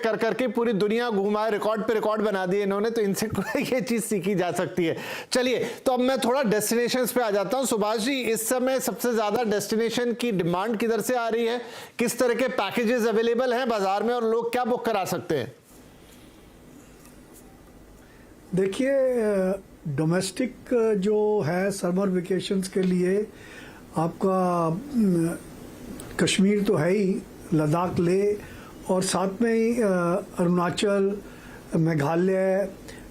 कर करके पूरी दुनिया घुमाए, रिकॉर्ड पे रिकॉर्ड बना दिए इन्होंने, तो इनसे ये चीज सीखी जा सकती है। चलिए, तो अब मैं थोड़ा डेस्टिनेशंस पे आ जाता हूं। सुभाष जी, इस समय सबसे ज्यादा डेस्टिनेशन की डिमांड किधर से आ रही है? किस तरह के पैकेजेस अवेलेबल हैं बाजार में और लोग क्या बुक करा सकते हैं? देखिए, डोमेस्टिक जो है समर वेकेशंस के लिए आपका कश्मीर तो है ही, लद्दाख लेह और साथ में ही अरुणाचल, मेघालय,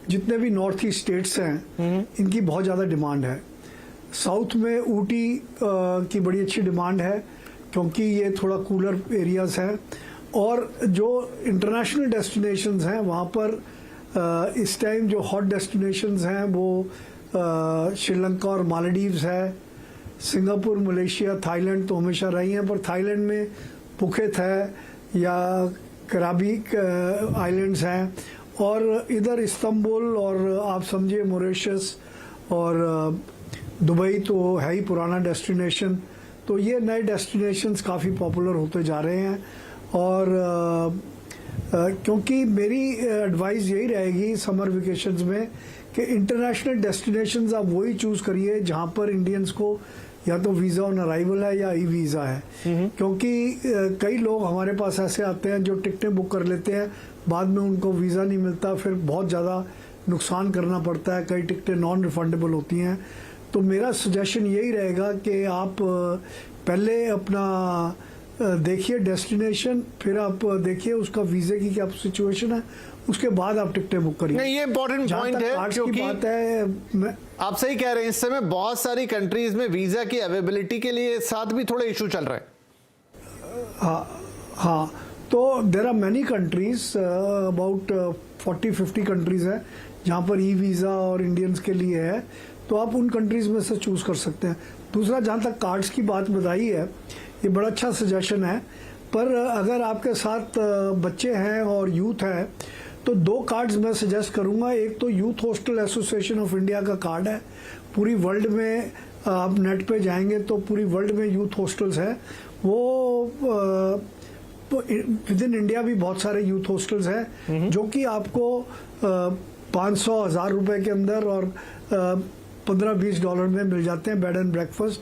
जितने भी नॉर्थ ईस्ट स्टेट्स हैं इनकी बहुत ज़्यादा डिमांड है। साउथ में ऊटी की बड़ी अच्छी डिमांड है क्योंकि ये थोड़ा कूलर एरियाज हैं। और जो इंटरनेशनल डेस्टिनेशंस हैं वहाँ पर इस टाइम जो हॉट डेस्टिनेशंस हैं वो श्रीलंका और मालदीव्स है, सिंगापुर, मलेशिया, थाईलैंड तो हमेशा रही हैं, पर थाईलैंड में पुकेत है या कराबिक आइलैंड्स हैं, और इधर इस्तांबुल और आप समझिए मॉरिशस और दुबई तो है ही पुराना डेस्टिनेशन। तो ये नए डेस्टिनेशंस काफ़ी पॉपुलर होते जा रहे हैं। और क्योंकि मेरी एडवाइस यही रहेगी समर वेकेशंस में कि इंटरनेशनल डेस्टिनेशंस आप वही चूज़ करिए जहाँ पर इंडियंस को या तो वीज़ा ऑन अराइवल है या ई वीज़ा है। क्योंकि कई लोग हमारे पास ऐसे आते हैं जो टिकटें बुक कर लेते हैं, बाद में उनको वीज़ा नहीं मिलता, फिर बहुत ज़्यादा नुकसान करना पड़ता है, कई टिकटें नॉन रिफंडेबल होती हैं। तो मेरा सजेशन यही रहेगा कि आप पहले अपना देखिए डेस्टिनेशन, फिर आप देखिए उसका वीज़े की क्या सिचुएशन है, उसके बाद आप टिकटें बुक करिए। नहीं, ये इंपॉर्टेंट पॉइंट है क्योंकि बात है, आप सही कह रहे हैं, इस समय बहुत सारी कंट्रीज में वीजा की अवेलेबिलिटी के लिए साथ भी थोड़े इशू चल रहे हैं। हाँ, तो there are many countries, about 40-50 countries है जहाँ पर ई वीज़ा और इंडियंस के लिए है, तो आप उन कंट्रीज में से चूज कर सकते हैं। दूसरा, जहाँ तक कार्ड्स की बात बताई है, ये बड़ा अच्छा सजेशन है, पर अगर आपके साथ बच्चे हैं और यूथ है तो 2 कार्ड्स मैं सजेस्ट करूंगा। एक तो youth hostel association of India का कार्ड है, पूरी वर्ल्ड में आप नेट पे जाएंगे तो पूरी वर्ल्ड में यूथ हॉस्टल्स हैं। वो विद इन इंडिया भी बहुत सारे यूथ हॉस्टल्स हैं जो कि आपको 500-1000 रुपए के अंदर और $15-20 में मिल जाते हैं, बेड एंड ब्रेकफास्ट।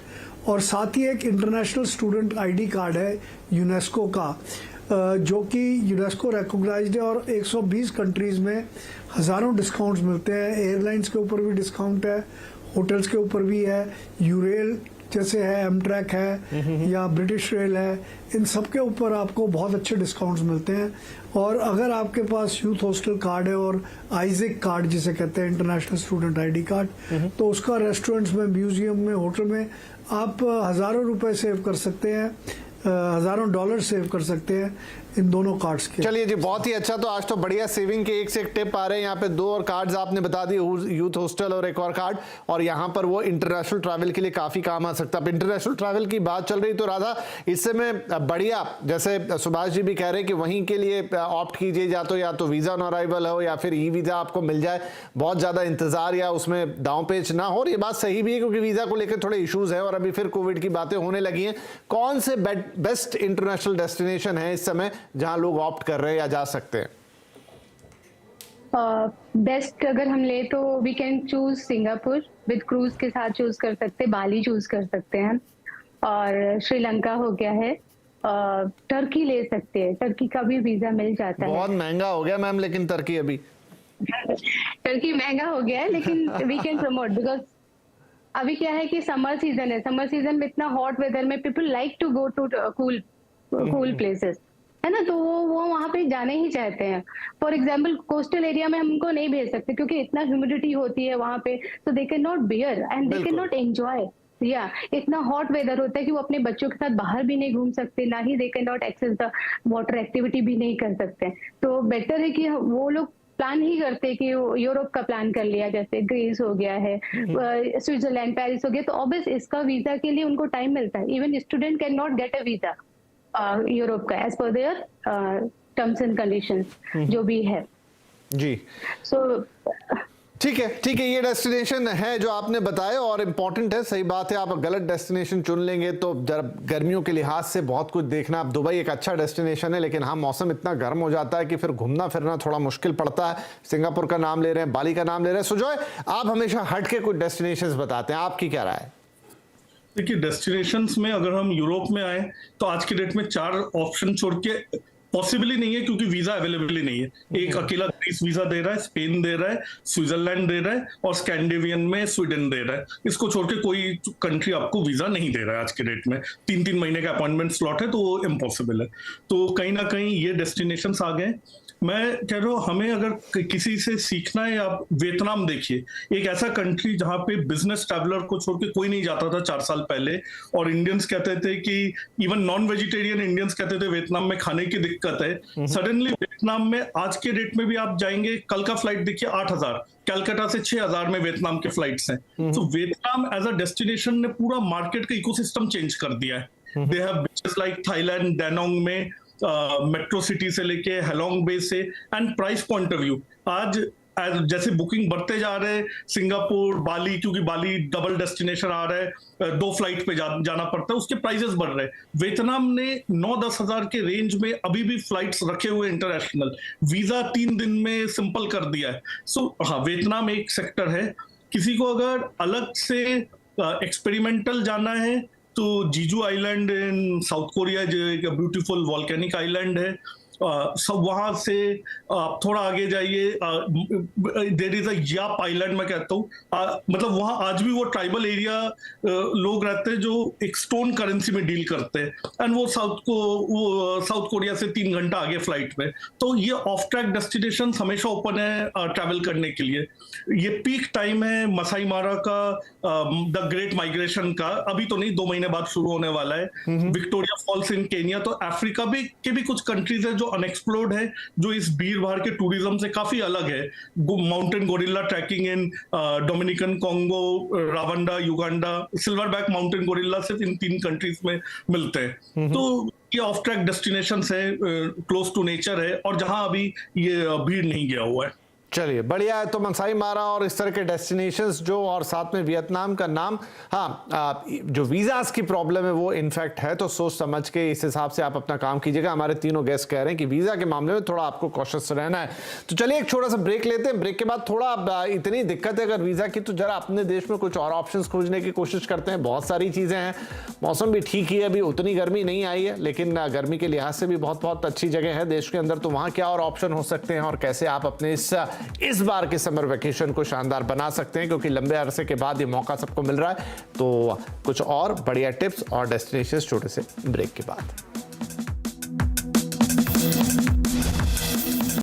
और साथ ही एक इंटरनेशनल स्टूडेंट आईडी कार्ड है यूनेस्को का, जो कि यूनेस्को रिकॉग्नाइज्ड है, और 120 कंट्रीज में हज़ारों डिस्काउंट्स मिलते हैं। एयरलाइंस के ऊपर भी डिस्काउंट है, होटल्स के ऊपर भी है, यूरेल जैसे है, एमट्रैक है या ब्रिटिश रेल है, इन सब के ऊपर आपको बहुत अच्छे डिस्काउंट्स मिलते हैं। और अगर आपके पास यूथ हॉस्टल कार्ड है और आइजेक कार्ड जिसे कहते हैं इंटरनेशनल स्टूडेंट आईडी कार्ड, तो उसका रेस्टोरेंट्स में, म्यूजियम में, होटल में आप हज़ारों रुपए सेव कर सकते हैं, हज़ारों डॉलर सेव कर सकते हैं इन दोनों कार्ड्स के। चलिए जी, बहुत ही अच्छा। तो आज तो बढ़िया सेविंग के एक से एक टिप आ रहे हैं यहाँ पे। 2 और कार्ड्स आपने बता दिए, यूथ हॉस्टल और एक और कार्ड, और यहाँ पर वो इंटरनेशनल ट्रैवल के लिए काफी काम आ सकता है। अब इंटरनेशनल ट्रैवल की बात चल रही, तो राधा इससे में बढ़िया, जैसे सुभाष जी भी कह रहे हैं कि वहीं के लिए ऑप्ट कीजिए, या तो वीजा ऑन अराइवल हो या फिर ई वीजा आपको मिल जाए, बहुत ज्यादा इंतजार या उसमें दांव पेच ना हो। और ये बात सही भी है क्योंकि वीजा को लेकर थोड़े इश्यूज है और अभी फिर कोविड की बातें होने लगी हैं। कौन से बेस्ट इंटरनेशनल डेस्टिनेशन है इस समय जहां लोग ऑप्ट कर रहे हैं या जा सकते हैं? बेस्ट अगर हम ले तो we can choose Singapore with cruise के साथ चूज कर सकते हैं, बाली चूज कर सकते हैं, और श्रीलंका हो गया है, टर्की ले सकते हैं, टर्की का भी वीजा मिल जाता है। बहुत महंगा हो गया मैम लेकिन टर्की अभी टर्की महंगा हो गया है, लेकिन वी कैन प्रमोट बिकॉज अभी क्या है कि समर सीजन है, समर सीजन में इतना हॉट वेदर में people like to go to cool places, है ना, तो वो वहां पे जाने ही चाहते हैं। फॉर एग्जाम्पल कोस्टल एरिया में हमको नहीं भेज सकते क्योंकि इतना ह्यूमिडिटी होती है वहां पे, तो दे can not bear and they can not enjoy. या इतना हॉट वेदर होता है कि वो अपने बच्चों के साथ बाहर भी नहीं घूम सकते, ना ही they can not access the water activity भी नहीं कर सकते। तो बेटर है कि वो लोग प्लान ही करते कि यूरोप का प्लान कर लिया, जैसे ग्रीस हो गया है, स्विट्जरलैंड, पेरिस हो गया, तो ऑब्वियस इसका वीजा के लिए उनको टाइम मिलता है। Even student can not get a visa Europe का as per their terms and conditions जो भी है जी। सो ठीक है, ये डेस्टिनेशन है जो आपने बताया और इम्पोर्टेंट है, सही बात है। आप गलत डेस्टिनेशन चुन लेंगे तो गर्मियों के लिहाज से बहुत कुछ देखना। अब दुबई एक अच्छा डेस्टिनेशन है, लेकिन हाँ मौसम इतना गर्म हो जाता है कि फिर घूमना फिरना थोड़ा मुश्किल पड़ता है। सिंगापुर का नाम ले रहे हैं, बाली का नाम ले रहे हैं। सुजॉय, आप हमेशा हट के कुछ डेस्टिनेशन बताते हैं, आपकी क्या राय है? देखिए, डेस्टिनेशंस में अगर हम यूरोप में आए तो आज की डेट में 4 ऑप्शन छोड़ के पॉसिबली नहीं है, क्योंकि वीजा अवेलेबल ही नहीं है। एक अकेला ग्रीस वीजा दे रहा है, स्पेन दे रहा है, स्विट्जरलैंड दे रहा है और स्कैंडिनेवियन में स्वीडन दे रहा है। इसको छोड़ के कोई कंट्री आपको वीजा नहीं दे रहा है आज के डेट में। 3-3 महीने का अपॉइंटमेंट स्लॉट है, तो वो इम्पॉसिबल है। तो कहीं ना कहीं ये डेस्टिनेशंस आ गए। मैं कह रहा हूँ, हमें अगर किसी से सीखना है, आप वियतनाम देखिए, एक ऐसा कंट्री जहां पे बिजनेस ट्रैवलर को छोड़ के कोई नहीं जाता था 4 साल पहले, और इंडियंस कहते थे कि इवन नॉन वेजिटेरियन इंडियंस कहते थे वियतनाम में खाने की दिक्कत है। सडनली वियतनाम में आज के डेट में भी आप जाएंगे, कल का फ्लाइट देखिए 8,000, कलकत्ता से 6,000 में वियतनाम के फ्लाइट्स हैं। तो वियतनाम एज अ डेस्टिनेशन ने पूरा मार्केट का इकोसिस्टम चेंज कर दिया है। They have beaches like Thailand, Danang में मेट्रो सिटी से लेके हेलोंग बे से, and price point of view आज जैसे बुकिंग बढ़ते जा रहे हैं, सिंगापुर, बाली, क्योंकि बाली डबल डेस्टिनेशन आ रहा है, 2 फ्लाइट पे जाना पड़ता है, उसके प्राइसेस बढ़ रहे हैं। वियतनाम ने 9-10 हजार के रेंज में अभी भी फ्लाइट्स रखे हुए इंटरनेशनल, वीजा 3 दिन में सिंपल कर दिया है। सो हाँ, वियतनाम एक सेक्टर है। किसी को अगर अलग से एक्सपेरिमेंटल जाना है तो जीजू आइलैंड इन साउथ कोरिया, जो एक ब्यूटीफुल वॉल्केनिक आइलैंड है, सब वहां से आप थोड़ा आगे जाइए, there is a yap island, मैं कहता हूँ, मतलब वहां आज भी वो ट्राइबल एरिया लोग रहते हैं जो एक स्टोन करेंसी में डील करते हैं, एंड वो साउथ कोरिया से 3 घंटा आगे फ्लाइट में। तो ये ऑफ ट्रैक डेस्टिनेशन हमेशा ओपन है ट्रैवल करने के लिए। ये पीक टाइम है मसाई मारा का, द ग्रेट माइग्रेशन का, अभी तो नहीं, 2 महीने बाद शुरू होने वाला है। विक्टोरिया फॉल्स इन केनिया, तो अफ्रीका के भी कुछ कंट्रीज है जो अनएक्सप्लोर्ड है, जो इस भीड़ भाड़ के टूरिज्म से काफी अलग है। Mountain gorilla trekking in Dominican Congo, Rwanda, Uganda, silverback mountain gorilla सिर्फ इन 3 कंट्रीज में मिलते हैं। तो ये ऑफ ट्रैक डेस्टिनेशंस है, क्लोज टू नेचर है, और जहां अभी ये भीड़ नहीं गया हुआ है। चलिए, बढ़िया है। तो मसाई मारा और इस तरह के डेस्टिनेशंस जो, और साथ में वियतनाम का नाम, हाँ जो वीज़ास की प्रॉब्लम है वो इनफैक्ट है, तो सोच समझ के इस हिसाब से आप अपना काम कीजिएगा। हमारे तीनों गेस्ट कह रहे हैं कि वीज़ा के मामले में थोड़ा आपको कॉशियस रहना है। तो चलिए एक छोटा सा ब्रेक लेते हैं। ब्रेक के बाद थोड़ा इतनी दिक्कत है अगर वीज़ा की, तो जरा अपने देश में कुछ और ऑप्शन खोजने की कोशिश करते हैं। बहुत सारी चीज़ें हैं, मौसम भी ठीक ही है, अभी उतनी गर्मी नहीं आई है, लेकिन गर्मी के लिहाज से भी बहुत अच्छी जगह है देश के अंदर। तो वहाँ क्या और ऑप्शन हो सकते हैं और कैसे आप अपने इस बार के समर वेकेशन को शानदार बना सकते हैं, क्योंकि लंबे अरसे के बाद ये मौका सबको मिल रहा है। तो कुछ और बढ़िया टिप्स और डेस्टिनेशंस छोटे से ब्रेक के बाद।